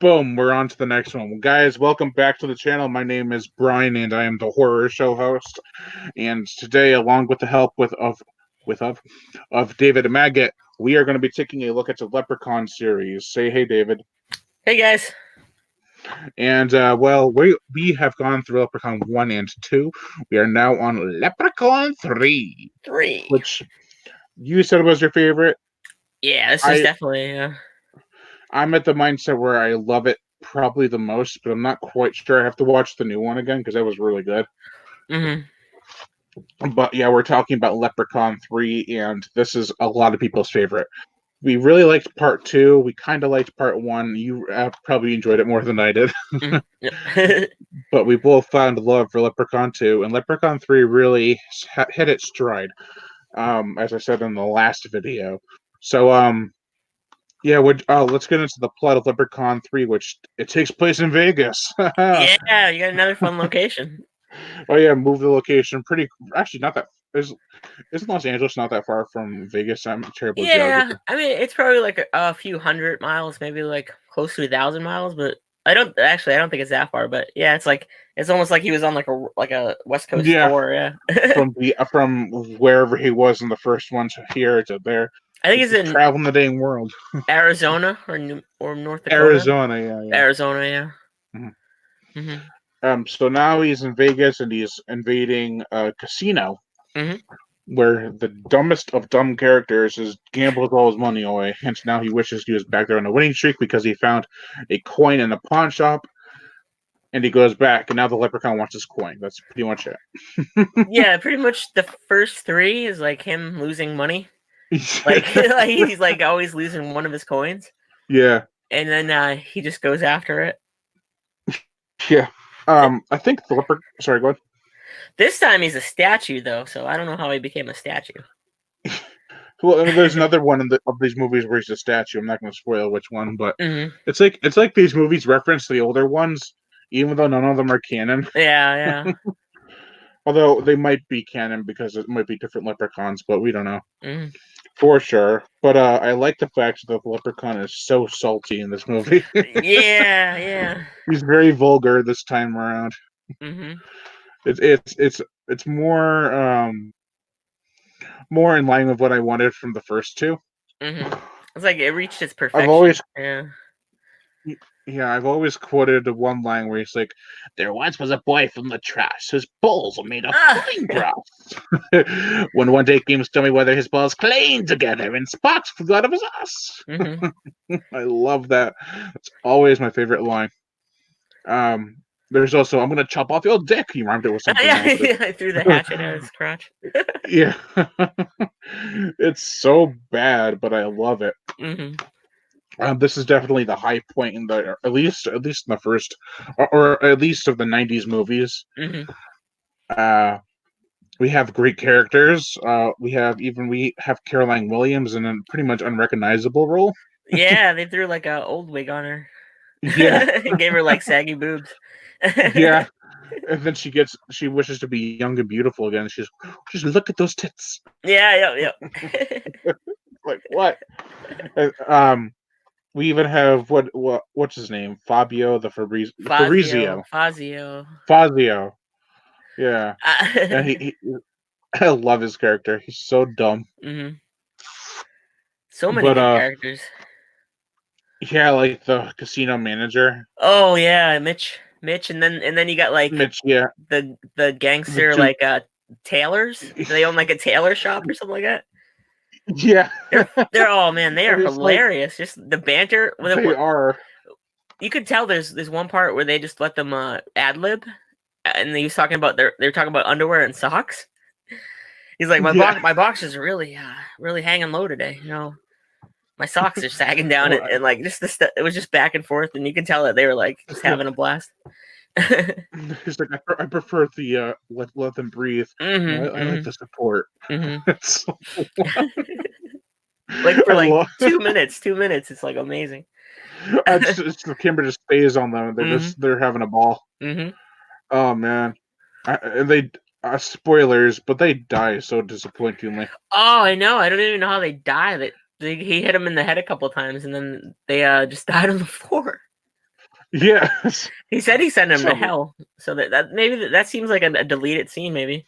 Boom, we're on to the next one. Well, guys, welcome back to the channel. My name is Brian, and I am the horror show host. And today, along with the help of David and Maggot, we are going to be taking a look at the Leprechaun series. Say hey, David. Hey guys. And we have gone through Leprechaun 1 and 2. We are now on Leprechaun 3. 3. Which you said was your favorite. Yeah, this is definitely. I'm at the mindset where I love it probably the most, but I'm not quite sure. I have to watch the new one again because that was really good. But yeah, we're talking about Leprechaun 3, and this is a lot of people's favorite. We really liked part 2. We kind of liked part 1. You probably enjoyed it more than I did. But we both found love for Leprechaun 2, and Leprechaun 3 really hit its stride, as I said in the last video. So, yeah, let's get into the plot of Leprechaun 3, which it takes place in Vegas. Yeah, you got another fun location. Oh yeah, move the location. Actually, not that. Isn't Los Angeles not that far from Vegas? I'm terrible geography. I mean, it's probably like a few hundred miles, maybe like close to 1,000 miles, but I don't think it's that far. But yeah, it's almost like he was on like a West Coast tour. Yeah, from wherever he was in the first one to here to there. I think he's in traveling the dang world. Arizona or North Dakota. Arizona, yeah. Arizona, yeah. So now he's in Vegas and he's invading a casino where the dumbest of dumb characters has gambled all his money away. Hence now he wishes he was back there on a winning streak because he found a coin in a pawn shop and he goes back and now the leprechaun wants his coin. That's pretty much it. Yeah, pretty much the first 3 is like him losing money. Like he's like always losing one of his coins. Yeah. And then he just goes after it. Yeah. I think the leprechaun. Sorry, go ahead. This time he's a statue, though, so I don't know how he became a statue. Well, I mean, there's another one of these movies where he's a statue. I'm not going to spoil which one, but it's like these movies reference the older ones, even though none of them are canon. Yeah. Although they might be canon because it might be different leprechauns, but we don't know for sure. But I like the fact that the leprechaun is so salty in this movie. Yeah. He's very vulgar this time around. It's more in line with what I wanted from the first 2. It's like it reached its perfection. I've always quoted the one line where he's like, "There once was a boy from the trash whose balls were made of fine grass. When one day came to tell me whether his balls clean together and sparks flew out of his ass." I love that. It's always my favorite line. There's also, "I'm gonna chop off your dick." He rhymed it with something else. I threw the hatchet at his crotch. Yeah. It's so bad, but I love it. This is definitely the high point in the at least in the first, or at least of the '90s movies. We have great characters. We have Caroline Williams in a pretty much unrecognizable role. Yeah, they threw like an old wig on her. Yeah, and gave her like saggy boobs. Yeah, and then she wishes to be young and beautiful again. She's just look at those tits. Yeah. Like what? We even have what's his name? Fabio the Fabrizio. Fazio. Yeah. And he I love his character. He's so dumb. So many good characters. Yeah, like the casino manager. Oh yeah, Mitch, and then you got like Mitch, yeah. The gangster like tailors. They own like a tailor shop or something like that. Yeah, they're oh man, they are hilarious. Just the banter. They are. You could tell there's one part where they just let them ad lib, and he was talking about they're talking about underwear and socks. He's like my box is really hanging low today. You know, my socks are sagging down and like just it was just back and forth, and you can tell that they were like just having a blast. He's like, I prefer the let them breathe. I like the support. It's so like for like 2 minutes. 2 minutes, it's like amazing. The camera just stays on them. They're having a ball. Oh man, they spoilers, but they die so disappointingly. Oh, I know. I don't even know how they die. He hit him in the head a couple of times, and then they just died on the floor. Yes. He said he sent him to So hell. So that maybe that seems like a deleted scene. Maybe.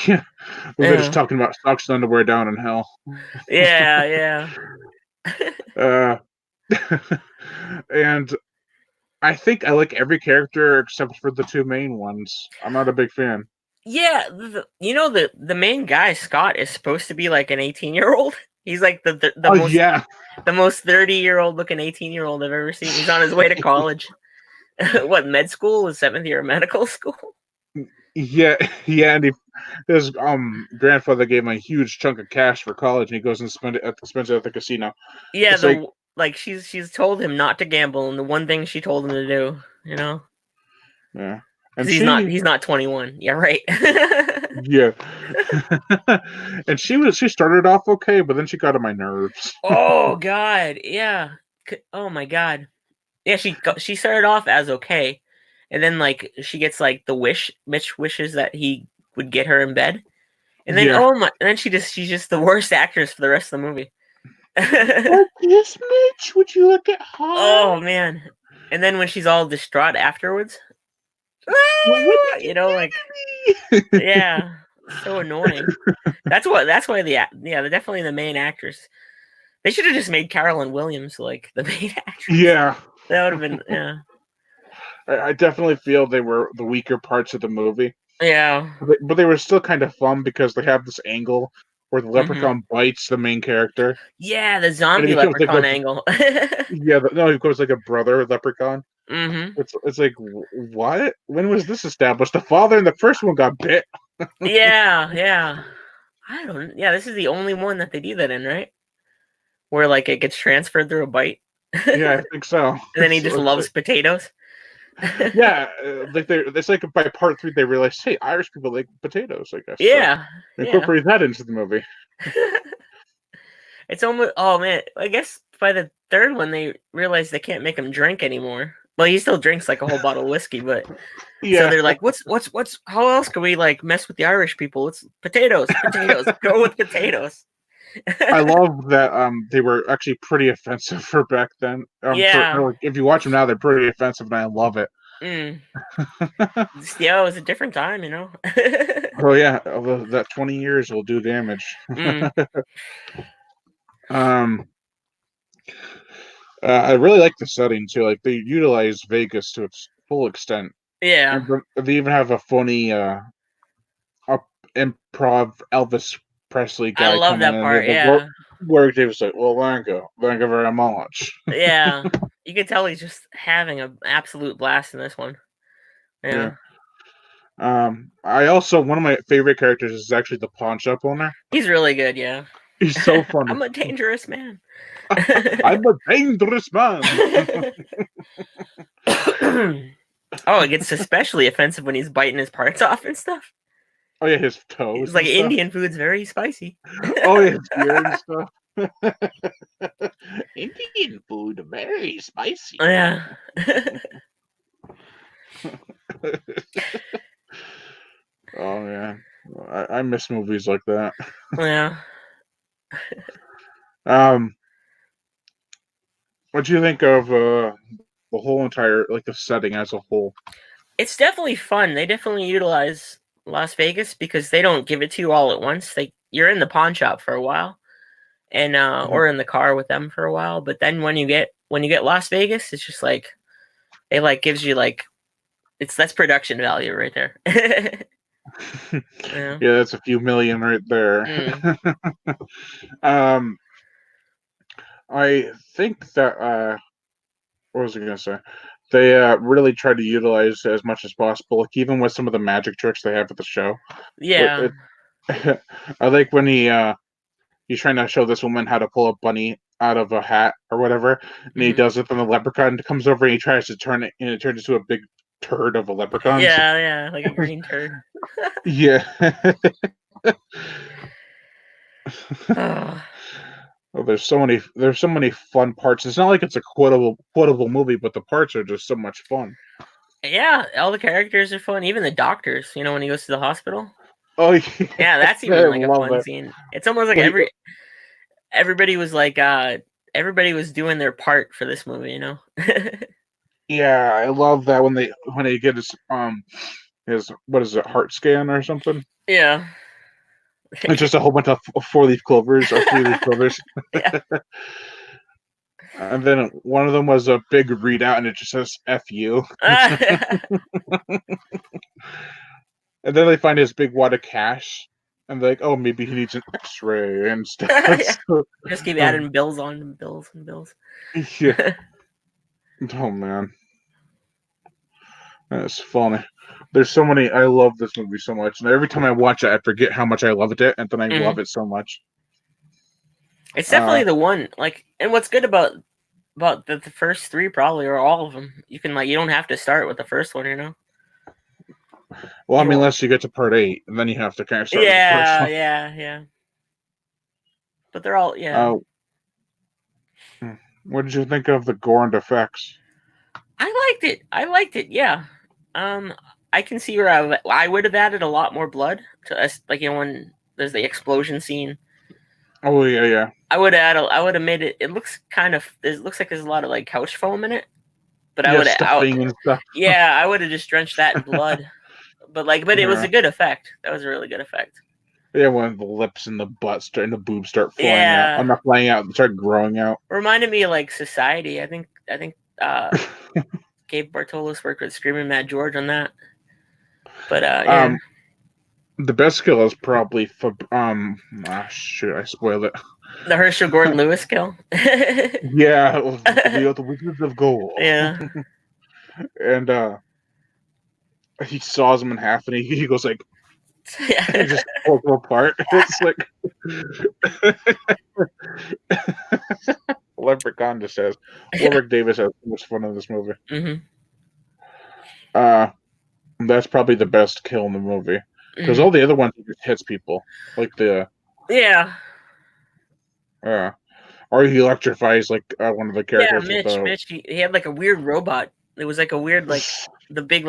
yeah, well, they're just Yeah. talking about socks and underwear down in hell. Yeah. uh, and I think I like every character except for the two main ones. I'm not a big fan. Yeah, the main guy Scott is supposed to be like an 18-year-old. He's like the Oh most yeah, the most 30-year-old looking 18-year-old I've ever seen. He's on his way to college. What, med school? His 7th year of medical school? yeah, yeah. And his grandfather gave him a huge chunk of cash for college, and he goes and spends it at the casino. Yeah, It's like, she's told him not to gamble, and the one thing she told him to do, yeah, because and he's not 21. Yeah, right. yeah, and she started off okay, but then she got on my nerves. Oh God, yeah. Oh my God. Yeah, she started off as okay, and then like she gets like the Mitch wishes that he would get her in bed, and then Yeah. oh my, and then she's just the worst actress for the rest of the movie. Oh, yes, Mitch. Would you look at hot? Oh man, and then when she's all distraught afterwards, Well, what did you like do to me? yeah, so annoying. That's why they're definitely the main actors. They should have just made Carolyn Williams like the main actress. Yeah, That would have been yeah. I definitely feel they were the weaker parts of the movie, Yeah. but they were still kind of fun because they have this angle where the Hmm. leprechaun bites the main character, Yeah, the and it zombie becomes like leprechaun angle. yeah, no, it becomes like a brother leprechaun. Hmm. It's like what? When was this established? The father in the first one got bit. Yeah. I don't. Yeah, this is the only one that they do that in, right? Where like it gets transferred through a bite, and Yeah, I think so. then he So just it's loves like, potatoes. yeah, it's like by part three they realized, hey, Irish people like potatoes, I guess. So Yeah. incorporate that into the movie. It's almost. Oh man, I guess by the third one they realize they can't make him drink anymore. Well, he still drinks like a whole bottle of whiskey, but so Yeah, they're like, what's? How else can we like mess with the Irish people? It's potatoes. Go with potatoes. I love that they were actually pretty offensive for back then. Yeah. Like, if you watch them now, they're pretty offensive, and I love it. Mm. Yeah, it was a different time, Oh yeah, although that 20 years will do damage. Mm. um, I really like the setting too. Like they utilize Vegas to its full extent, Yeah. and they even have a funny up improv Elvis Presley I guy love coming that in. part. The Yeah. where David's like, "Well, thank you very much." Yeah. You can tell he's just having an absolute blast in this one. Yeah. Yeah. I also one of my favorite characters is actually the pawn shop owner. He's really good, yeah. He's so funny. I'm a dangerous man. I'm a dangerous man. Oh, it gets especially offensive when he's biting his parts off and stuff. Oh yeah, his It's toes like and stuff. Indian food's very spicy. Oh yeah, his beard and stuff. Indian food, very spicy. Yeah. Oh man, I miss movies like that. Yeah. Um, what do you think of the whole entire like the setting as a whole? It's definitely fun. They definitely utilize Las Vegas because they don't give it to you all at once. You're in the pawn shop for a while and Mhm. or in the car with them for a while, but then when you get Las Vegas, it's just like it like gives you like that's production value right there. Yeah. Yeah, that's a few million right there. Mm. um, I think that what was I gonna say? They really try to utilize as much as possible, like even with some of the magic tricks they have at the show. Yeah. I like when he's trying to show this woman how to pull a bunny out of a hat or whatever, and he Hmm. does it. Then the leprechaun comes over and he tries to turn it, and it turns into a big turd of a leprechaun. Yeah, like a green turd. Yeah. Oh. Well, there's so many fun parts. It's not like it's a quotable movie, but the parts are just so much fun. Yeah, all the characters are fun. Even the doctors, when he goes to the hospital. Oh Yeah, yeah, that's I even like a love fun it. scene. It's almost like When he, everybody was like everybody was doing their part for this movie. Yeah, I love that when they get his what is it, heart scan or something. Yeah. It's just a whole bunch of 4-leaf clovers or 3-leaf clovers. Yeah. And then one of them was a big readout, and it just says "F you." And then they find his big wad of cash, and they're like, "Oh, maybe he needs an X-ray and stuff." Yeah. So, Just keep adding bills on bills and bills. yeah. Oh man, that's funny. There's so many. I love this movie so much, and every time I watch it, I forget how much I loved it, and then I Mhm. love it so much. It's definitely the one. Like, and what's good about the first three probably or all of them, you can you don't have to start with the first one, you know. Well, I mean, You unless you get to part 8, and then you have to kind of start with the first yeah, one. yeah. But they're all Uh, what did you think of the gore and effects? I liked it. Yeah. I can see where I would have added a lot more blood to us, like when there's the explosion scene. Oh yeah. I would have made it. It looks it looks like there's a lot of couch foam in it, but Yeah, stuffing and stuff. yeah, I would have just drenched that in blood. But it was Yeah. a good effect. That was a really good effect. Yeah, when the lips and the butt and the boobs start flying out. Yeah, I'm not flying out, start growing out. reminded me of Society. I think Gabe Bartolos worked with Screaming Mad George on that. But yeah, The best kill is probably for shoot, I spoiled it. the Herschel Gordon Lewis kill. Yeah, the Wizards of Gold. Yeah. And he saws him in half, and he goes like, he just pulls him apart. It's like Leprechaun just says. Warwick Davis has so much fun in this movie. Mm-hmm. That's probably the best kill in the movie because Mm-hmm. all the other ones just hits people, like Yeah. or he electrifies like one of the Yeah, characters with a. Mitch, he had a weird robot. It was a weird the big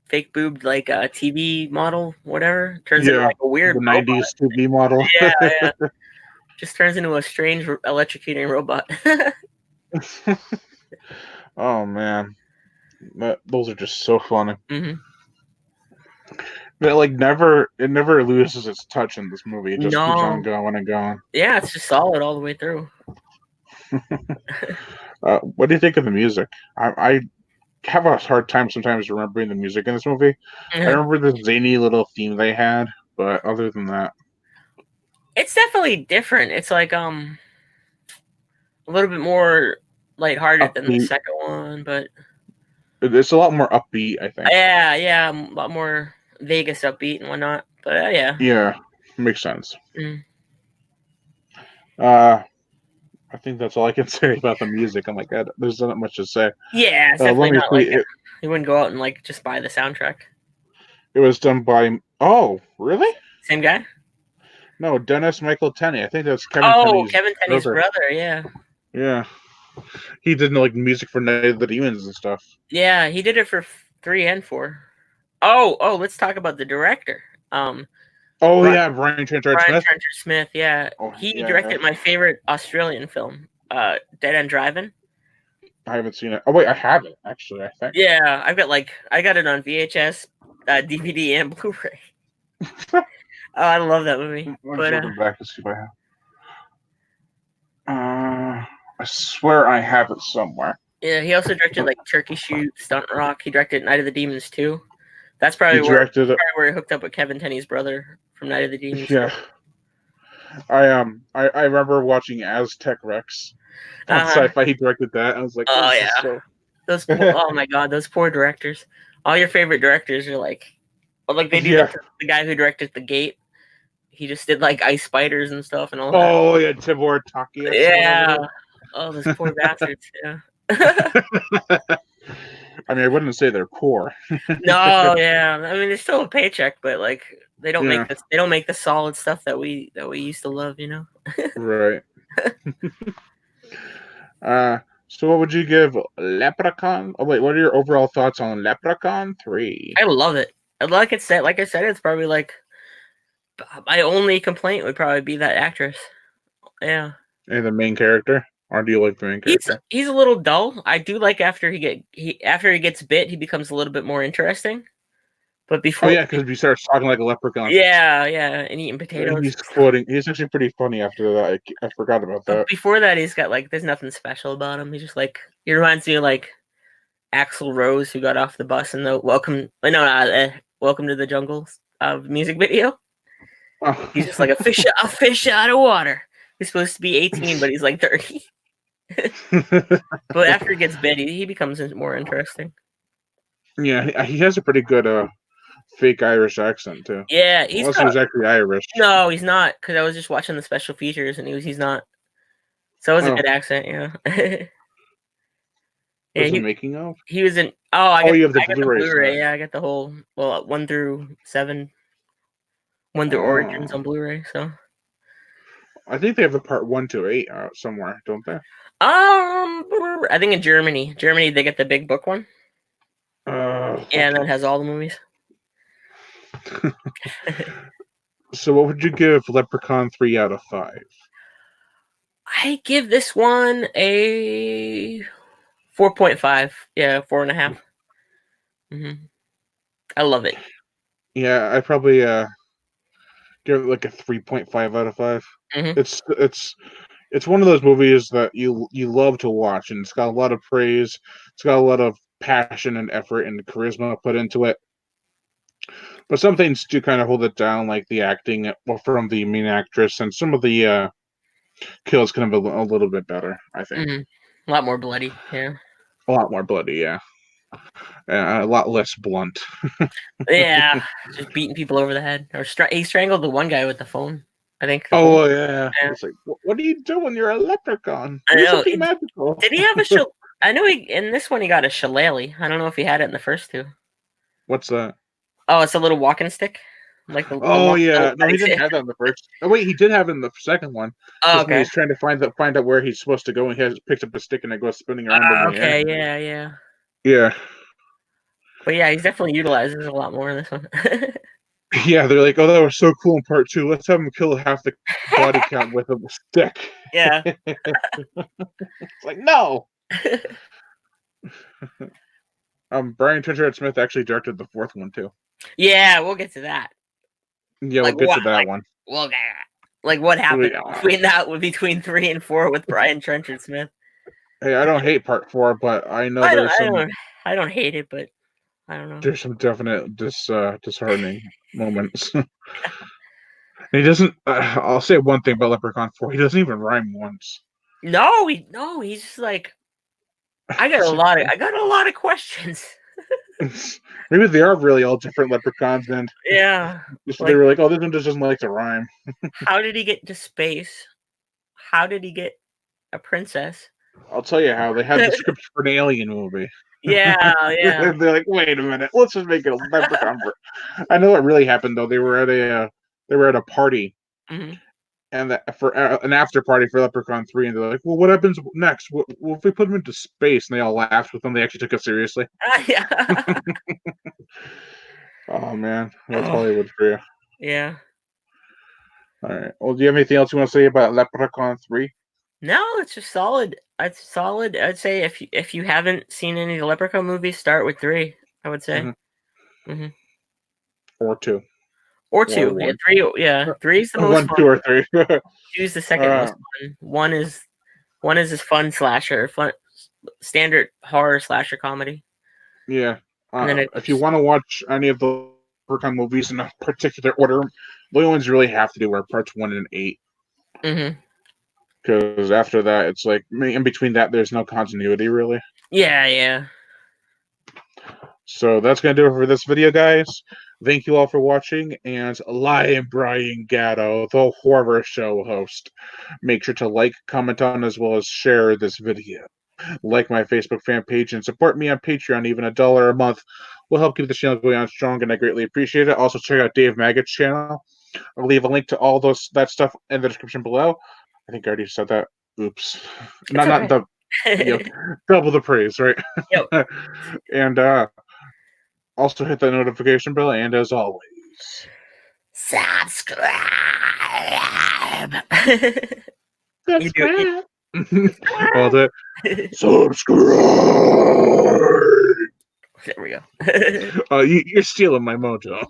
fake boobed TV model, whatever. Turns into Yeah, a weird the robot. '90s TV model. Yeah, yeah. Just turns into a strange electrocuting robot. Oh man, those are just so funny. Mm-hmm. But it never loses its touch in this movie. It just keeps on No. going and going. Yeah, it's just solid all the way through. What do you think of the music? I have a hard time sometimes remembering the music in this movie. I remember the zany little theme they had, but other than that, It's definitely different. It's a little bit more lighthearted than the upbeat. second one, but It's a lot more upbeat, I think. yeah, a lot more Vegas upbeat and whatnot. But yeah. Yeah, makes sense. Mm. I think that's all I can say about the music. I'm like, there's not much to say. Yeah, it's Let definitely me not see. you wouldn't go out and just buy the soundtrack. It was done by. Oh, really? Same guy? No, Dennis Michael Tenney. I think that's Kevin Oh, Tenney's Kevin Tenney's brother. Yeah, Yeah, he did music for Night of the Demons and stuff. yeah, he did it for 3 and 4. Oh, let's talk about the director. Oh yeah, Brian Trenchard Brian Smith. Trencher Smith. Yeah, Oh he yeah, directed my favorite Australian film, Dead End Driving. I haven't seen it. Oh wait, I have it actually. I think. Yeah, I got it on VHS, DVD, and Blu-ray. Oh, I love that movie. Let's look back to see if I have. I swear I have it somewhere. Yeah, he also directed Turkey Shoot, Stunt Rock. He directed Night of the Demons too. That's probably He directed it. where he hooked up with Kevin Tenney's brother from Night of the Demons. Yeah. I remember watching Aztec Rex on Sci-Fi. He directed that. I was like, oh this yeah, is so... oh my god, those poor directors. All your favorite directors are they do that to the guy who directed The Gate. He just did ice spiders and stuff and all that. Oh yeah, Tibor Takias. Yeah. Oh, those poor bastards. Yeah. I mean, I wouldn't say they're poor. No, yeah. I mean, it's still a paycheck, but they don't Yeah. they don't make the solid stuff that we used to love, you know. Right. So what would you give Leprechaun? Oh wait, what are your overall thoughts on Leprechaun 3? I love it. Like I said, it's probably my only complaint would probably be that actress. Yeah. And the main character? Or do you like the main character? He's a little dull. I do like after after he gets bit, he becomes a little bit more interesting. But Oh before, yeah, because he starts talking like a leprechaun. yeah, and eating And potatoes he's and stuff. quoting. He's actually pretty funny after that. I forgot about But that. before that, he's got like there's nothing special about him. He's just like he reminds me of like Axl Rose who got off the bus in the Welcome to the Jungle music video. He's just like a fish out of water. He's supposed to be 18, but he's like 30. But after he gets bit, he becomes more interesting. Yeah, he has a pretty good fake Irish accent too. Yeah, Unless he was actually Irish. no, he's not because I was just watching the special features and he's not. So it was a good accent, yeah. Yeah, What's the making of? he was in. You have the I got the Blu-ray Blu-ray. set. Yeah, I got the whole 1 through 7, 1 through Origins on Blu-ray. So I think they have the part 1 to 8 somewhere, don't they? I think in Germany, they get the big book one, and that has all the movies. So, what would you give Leprechaun 3 out of 5? I give this one a 4.5. Yeah, 4.5. I love it. Yeah, I probably give it like a 3.5 out of 5. It's one of those movies that you love to watch, and it's got a lot of praise. It's got a lot of passion and effort and charisma put into it. But some things do kind of hold it down, like the acting from the main actress, and some of the kills kind of a little bit better, I think. A lot more bloody, yeah. A lot more bloody, yeah. A lot less blunt. Yeah, just beating people over the head. Or he strangled the one guy with the phone, I think. Oh, yeah. It's like, what are you doing? You're a leprechaun. I Do know. something magical. Did he have a I know in this one he got a shillelagh. I don't know if he had it in the first two. What's that? Oh, it's a little walking stick. Like the Oh, one. yeah. No, he didn't have that in the first. Oh, wait, he did have it in the second one. Oh, Just when okay. he's trying to find out where he's supposed to go, and he picks up a stick and it goes spinning around in the air. Okay, yeah. Yeah. But yeah, he's definitely utilizes a lot more in this one. Yeah, they're like, oh, that was so cool in part 2. Let's have him kill half the body count with a stick. Yeah. It's like, no. Brian Trenchard Smith actually directed the fourth one too. Yeah, we'll get to that. Yeah, we'll get to that one. Well, like what happened between 3 and 4 with Brian Trenchard Smith? Hey, I don't hate part 4, but I know I don't hate it, but I don't know. There's some definite disheartening moments. He doesn't. I'll say one thing about Leprechaun 4. He doesn't even rhyme once. No, he's just like. I got a lot of questions. Maybe they are really all different leprechauns, then. Yeah. They were like, oh, this one just doesn't like to rhyme. How did he get to space? How did he get a princess? I'll tell you how. They had the script for an Alien movie. Yeah. They're like, wait a minute, let's just make it a leprechaun. I know what really happened though. They were at a party, and for an after party for Leprechaun 3, and they're like, well, what happens next? What if we put them into space? And they all laughed with them. They actually took it seriously. Yeah. Oh man, that's Hollywood for you. Yeah. All right. Well, do you have anything else you want to say about Leprechaun 3? No, it's just solid. It's solid. I'd say if you haven't seen any of the Leprechaun movies, start with 3. I would say. Or 2. Or 2. Yeah, 3. Yeah, 3 is the most 1, fun. 2, or 3. 2 is the second most fun. One is this fun slasher, standard horror slasher comedy. Yeah. If you want to watch any of the Leprechaun movies in a particular order, the only ones you really have to do are parts 1 and 8. Because after that, it's like in between that, there's no continuity really. Yeah. So that's gonna do it for this video, guys. Thank you all for watching, and Lion Brian Gatto, the horror show host. Make sure to like, comment on, as well as share this video. Like my Facebook fan page and support me on Patreon. Even $1 a month will help keep the channel going on strong, and I greatly appreciate it. Also, check out Dave Maggot's channel. I'll leave a link to all that stuff in the description below. I think I already said that. Oops. Not double the praise, right? Yep. And also hit the notification bell, and as always, subscribe. Subscribe. All that. Subscribe. There we go. You're stealing my mojo.